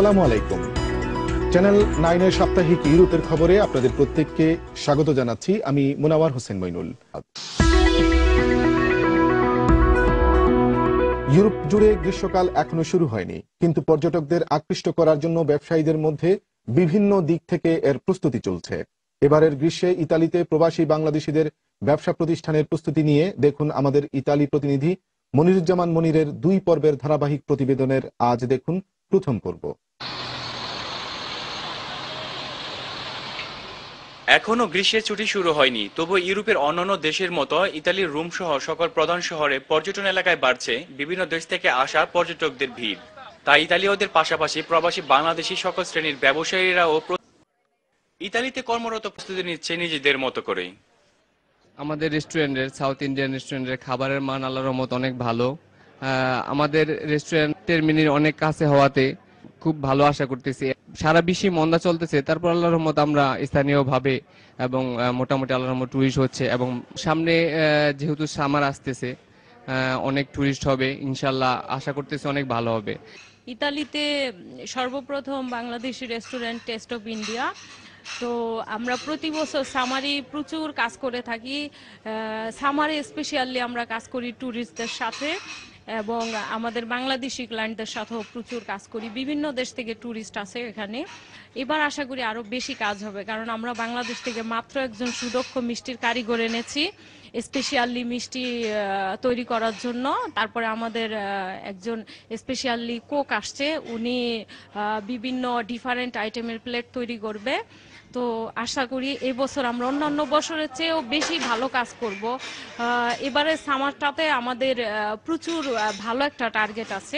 আসসালামু আলাইকুম। চ্যানেল 9 এর সাপ্তাহিক ইউরোপের খবরে আপনাদের প্রত্যেককে স্বাগত জানাচ্ছি। আমি মুনাওয়ার হোসেন মইনুল। ইউরোপ জুড়ে গ্রীষ্মকাল এখনো শুরু হয়নি, কিন্তু পর্যটকদের আকৃষ্ট করার জন্য ব্যবসায়ীদের মধ্যে বিভিন্ন দিক থেকে এর প্রস্তুতি চলছে। এবারের গ্রীষ্মে ইতালিতে প্রবাসী বাংলাদেশিদের ব্যবসা প্রতিষ্ঠানের প্রস্তুতি নিয়ে দেখুন আমাদের ইতালি প্রতিনিধি মনিরুজ্জামান মনিরের 2 পর্বের ধারাবাহিক প্রতিবেদনের আজ দেখুন প্রথম পর্ব। এখনো গ্রীষ্মের ছুটি শুরু হয়নি, তবু ইউরোপের অন্যান্য দেশের মতো ইতালির রোম সহ সকল প্রধান শহরে পর্যটন এলাকায় বাড়ছে বিভিন্ন দেশ থেকে আসা পর্যটকদের ভিড়। তাই ইতালীয়দের পাশাপাশি প্রবাসী বাংলাদেশি সকল শ্রেণীর ব্যবসায়ীরাও ইতালিতে কর্মরত প্রস্তুতি নিচ্ছে নিজেদের মতো করে। আমাদের রেস্টুরেন্টের, সাউথ ইন্ডিয়ান রেস্টুরেন্টের খাবারের মান আল্লাহর রহমত অনেক ভালো। আমাদের রেস্টুরেন্ট টার্মিনাল অনেক কাছে হওয়াতে খুব ভালো আশা করতেছি। সারা বিশ্বে মন্দা চলতেছে, তারপর আল্লাহর রহমত আমরা স্থানীয়ভাবে এবং মোটামুটি আল্লাহর রহমত টুরিস্ট হচ্ছে, এবং সামনে যেহেতু সামার আসতেছে অনেক টুরিস্ট হবে, ইনশাল্লাহ আশা করতেছি অনেক ভালো হবে। ইতালিতে সর্বপ্রথম Bangladeshi restaurant test of India. তো আমরা প্রতি বছর সামারে প্রচুর কাজ করে থাকি। সামারে স্পেশালি আমরা কাজ করি ট্যুরিস্টদের সাথে, এবং আমাদের বাংলাদেশি ক্লায়েন্টদের সাথেও প্রচুর কাজ করি। বিভিন্ন দেশ থেকে ট্যুরিস্ট আছে এখানে। এবার আশা করি আরো বেশি কাজ হবে, কারণ আমরা বাংলাদেশ থেকে মাত্র একজন সুদক্ষ মিষ্টির কারিগর এনেছি স্পেশালি মিষ্টি তৈরি করার জন্য। তারপরে আমাদের একজন স্পেশালি কোক আসছে, উনি বিভিন্ন ডিফারেন্ট আইটেমের প্লেট তৈরি করবে। তো আশা করি এবছর আমরা অন্যান্য বছরের চেয়েও বেশি ভালো কাজ করব। এবারে সামারটাতে আমাদের প্রচুর ভালো একটা টার্গেট আছে।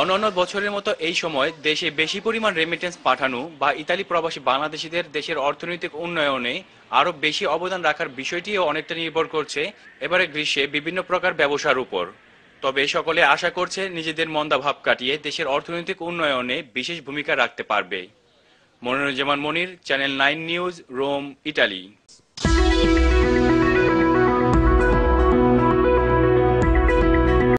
অন্যান্য বছরের মতো এই সময় দেশে বেশি পরিমাণ রেমিটেন্স পাঠানো বা ইতালি প্রবাসী বাংলাদেশিদের দেশের অর্থনৈতিক উন্নয়নে আরো বেশি অবদান রাখার বিষয়টিও অনেকটা নির্ভর করছে এবারে গ্রীষ্মে বিভিন্ন প্রকার ব্যবসার উপর। তবে সকলে আশা করছে নিজেদের মন্দা ভাব কাটিয়ে দেশের অর্থনৈতিক উন্নয়নে বিশেষ ভূমিকা রাখতে পারবে। Moniruzzaman Monir, channel 9 news, Rome, Italy.